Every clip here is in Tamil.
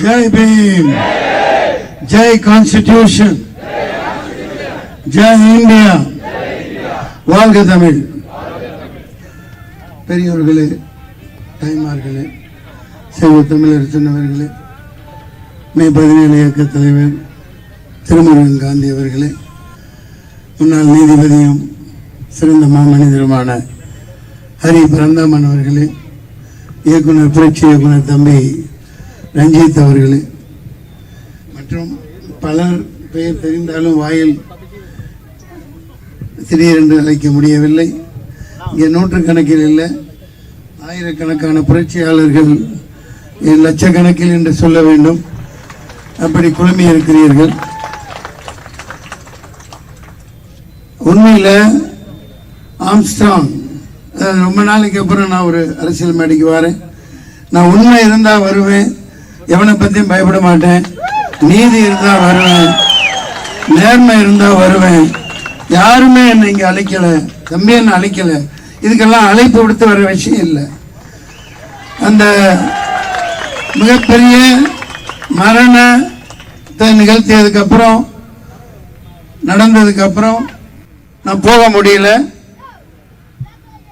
जय भीम, जय कॉन्स्टिट्यूशन, जय इंडिया, வாழ்க தமிழ். பெரியோர்களே, தாய்மார்களே, சைவ தமிழர் சொன்னவர்களே, மே 17 இயக்க தலைவர் திருமுருகன் காந்தி அவர்களே, முன்னாள் நீதிபதியும் சிறந்த மாமனிதருமான ஹரி பரந்தாமன் அவர்களே, இயக்குனர் புரட்சி இயக்குனர் தம்பி ரஞ்சித் அவர்களே, மற்றும் பலர் பெயர் தெரிந்தாலும் வாயில் திடீரென்று அழைக்க முடியவில்லை. இங்கே நூற்றுக்கணக்கில் இல்லை, ஆயிரக்கணக்கான புரட்சியாளர்கள், லட்சக்கணக்கில் என்று சொல்ல வேண்டும், அப்படி குழுமி இருக்கிறீர்கள். உண்மையில் ஆம்ஸ்ட்ராங், ரொம்ப நாளைக்கு அப்புறம் நான் ஒரு அரசியல் மேடைக்கு வரேன். நான் உண்மை இருந்தால் வருவேன், எவனை பற்றியும் பயப்பட மாட்டேன். நீதி இருந்தால் வருவேன், நேர்மை இருந்தால் வருவேன். யாருமே என்னை இங்கே அழைக்கலை, தம்பி என்ன அழைக்கலை. இதுக்கெல்லாம் அழைப்பு விடுத்து வர விஷயம் இல்லை. அந்த மிகப்பெரிய மரணத்தை நிகழ்த்தியதுக்கப்புறம், நடந்ததுக்கப்புறம் நான் போக முடியல.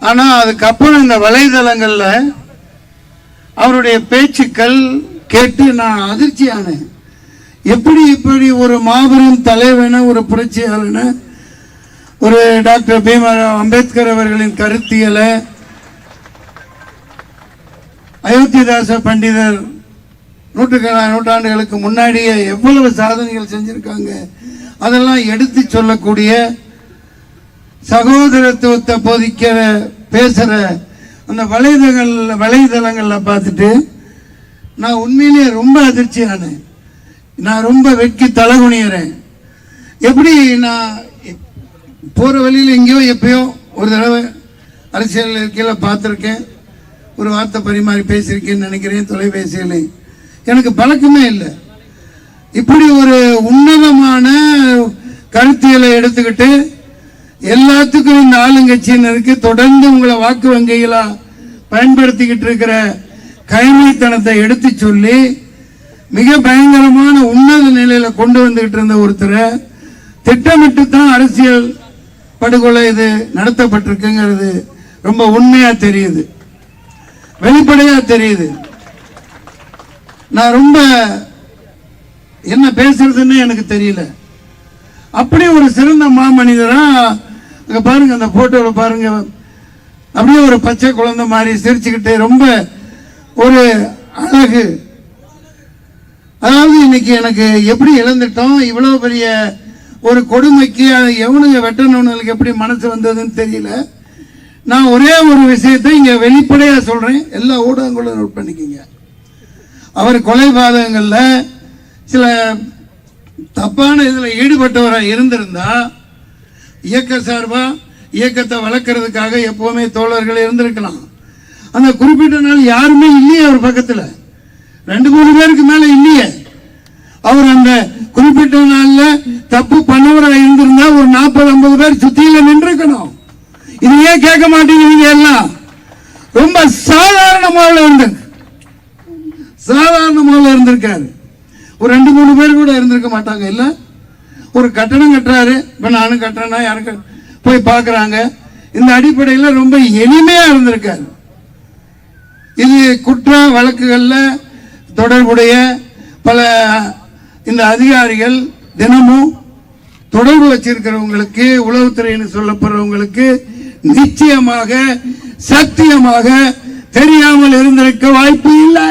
ஆனால் அதுக்கப்புறம் இந்த வலைதளங்களில் அவருடைய பேச்சுக்கள் கேட்டு நான் அதிர்ச்சியானேன். எப்படி இப்படி ஒரு மாபெரும் தலைவன, ஒரு புரட்சியாளன, ஒரு டாக்டர் பீம்ராவ் அம்பேத்கர் அவர்களின் கருத்தியலை, அயோத்திதாச பண்டிதர் நூற்றாண்டுகளுக்கு முன்னாடியே எவ்வளவு சாதனைகள் செஞ்சிருக்காங்க, அதெல்லாம் எடுத்து சொல்லக்கூடிய, சகோதரத்துவத்தை போதிக்கிற பேசுற அந்த வலைதளங்கள்ல பார்த்துட்டு நான் உண்மையிலேயே ரொம்ப அதிர்ச்சியானேன். நான் ரொம்ப வெட்கி தலகுனியறேன். எப்படி நான் போற வழியில் எங்கேயோ எப்பயோ ஒரு தடவை அரசியல் இருக்கையில பார்த்துருக்கேன், ஒரு வார்த்தை பரிமாறி பேசியிருக்கேன்னு நினைக்கிறேன் தொலைபேசியில். எனக்கு பழக்கமே இல்லை. இப்படி ஒரு உன்னதமான கருத்தியலை எடுத்துக்கிட்டு எல்லாத்துக்கும் இந்த ஆளுங்கட்சியினருக்கு தொடர்ந்து உங்களை வாக்கு வங்கிகளா பயன்படுத்திக்கிட்டு இருக்கிற கைமைத்தனத்தை எடுத்து சொல்லி மிக பயங்கரமான உன்னத நிலையில கொண்டு வந்துகிட்டு இருந்த ஒருத்தரை திட்டமிட்டு தான் அரசியல் படுகொலை இது நடத்தப்பட்டிருக்குங்கிறது ரொம்ப உண்மையா தெரியுது, வெளிப்படையா தெரியுது. நான் ரொம்ப என்ன பேசுறதுன்னு எனக்கு தெரியல. அப்படி ஒரு சிறந்த மாமனிதரா அங்க பாருங்க, அந்த போட்டோல பாருங்க, அப்படியே ஒரு பச்சை குழந்தை மாதிரி சிரிச்சுக்கிட்டு ரொம்ப ஒரு அழகு. அதாவது இன்னைக்கு எனக்கு எப்படி இழந்துட்டோம், இவ்வளவு பெரிய ஒரு கொடுமைக்கு எவனுங்க வெட்டணும்னு எப்படி மனசு வந்ததுன்னு தெரியல. நான் ஒரே ஒரு விஷயத்தை இங்க வெளிப்படையா சொல்றேன், எல்லா ஊடகங்களும் நோட் பண்ணிக்கோங்க. அவர் கொலைபாதகங்கள்ல சில தப்பான இதுல ஈடுபட்டவராக இருந்திருந்தா இயக்க சார்பா இயக்கத்தை வளர்க்கறதுக்காக எப்பவுமே தோழர்கள் இருந்திருக்கலாம். அந்த குறிப்பிட்ட நாள் யாருமே இல்லையே அவர் பக்கத்துல, 2-3 பேருக்கு மேல இல்லையே. அவர் அந்த குறிப்பிட்ட நாள்ல தப்பு பண்ணவராக இருந்திருந்தா ஒரு 40-50 பேர் சுத்தியில நின்றுக்கணும். இது ஏன் கேட்க மாட்டேங்கிறீங்க? எல்லாம் ரொம்ப சாதாரணமாக இருந்திருக்காரு. ஒரு 2-3 பேர் கூட இருந்திருக்க மாட்டாங்க. இல்ல, ஒரு கட்டணம் கட்டுறாரு, இப்ப நானும் கட்டுறேன்னா யாருக்கு போய் பார்க்கறாங்க. இந்த அடிப்படையில் ரொம்ப எளிமையா இருந்திருக்காரு. இது குற்ற வழக்குகள்ல தொடர்புடைய பல இந்த அதிகாரிகள் தினமும் தொடர்பு வச்சிருக்கிறவங்களுக்கு, உளவுத்துறைன்னு சொல்லப்படுறவங்களுக்கு நிச்சயமாக சத்தியமாக தெரியாமல் இருந்திருக்க வாய்ப்பு இல்லை.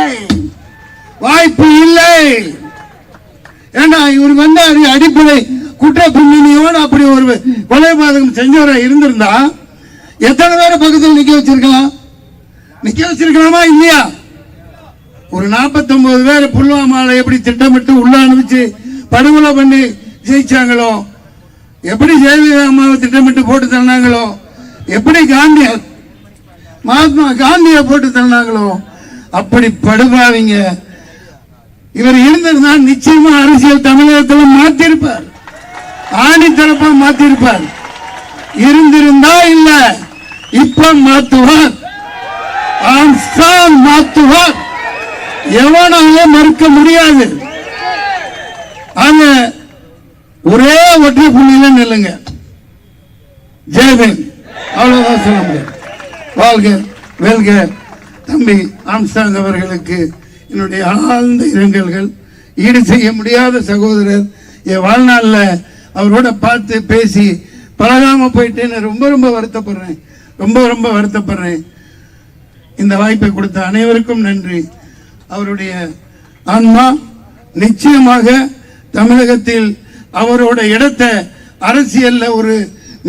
ஏன்னா இவர் வந்து அடிப்படை குற்ற பின்னணியோடு அப்படி ஒரு கொலைபாதகம் செஞ்சவரை இருந்திருந்தா எத்தனை பேரை பக்கத்தில் நிக்க வச்சிருக்கலாமா இல்லையா? ஒரு 49 பேர் புல்வாமால எப்படி திட்டமிட்டு உள்ள அனுப்பிச்சு படுகொலை பண்ணி ஜெயிச்சாங்களோ, எப்படி ஜெயலலிதா அம்மாவை திட்டமிட்டு போட்டு தள்ளினாங்களோ, எப்படி மகாத்மா காந்தியை போட்டு தள்ளினாங்களோ, அப்படி படுபாவிங்க இவர் இருந்திருந்தா நிச்சயமா அரசியல் தமிழகத்தில் மாத்திருப்பார், ஆணித்தரப்பா மாத்திருப்பார். இருந்திருந்தா இல்ல, இப்ப மாத்துவார், மாத்துவார். எவனாலும் மறுக்க முடியாது. ஆக ஒரே ஒற்றை புள்ளியில நில்லுங்க. ஜெயவேல், அவ்வளவுதான் சொல்ல முடியும். வாழ்க வெல்க. தம்பி ஆம்ஸ்டாங் அவர்களுக்கு என்னுடைய ஆழ்ந்த இரங்கல்கள். ஈடு செய்ய முடியாத சகோதரர். என் வாழ்நாளில் அவரோட பார்த்து பேசி பழகாம போயிட்டேன்னு ரொம்ப ரொம்ப வருத்தப்படுறேன். ரொம்ப ரொம்ப வருத்தப்படுறேன். இந்த வாய்ப்பை கொடுத்த அனைவருக்கும் நன்றி. அவருடைய ஆன்மா நிச்சயமாக தமிழகத்தில் அவரோட இடத்தை அரசியல்ல ஒரு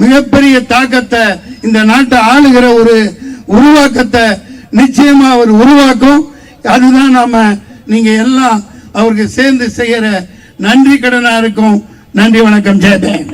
மிகப்பெரிய தாக்கத்தை இந்த நாட்டை ஆளுகிற ஒரு உருவாக்கத்தை நிச்சயமா அவர் உருவாக்கும். அதுதான் நாம நீங்க எல்லாம் அவருக்கு சேர்ந்து செய்யற நன்றி கடனா இருக்கும். நன்றி, வணக்கம். ஜெயபேன்.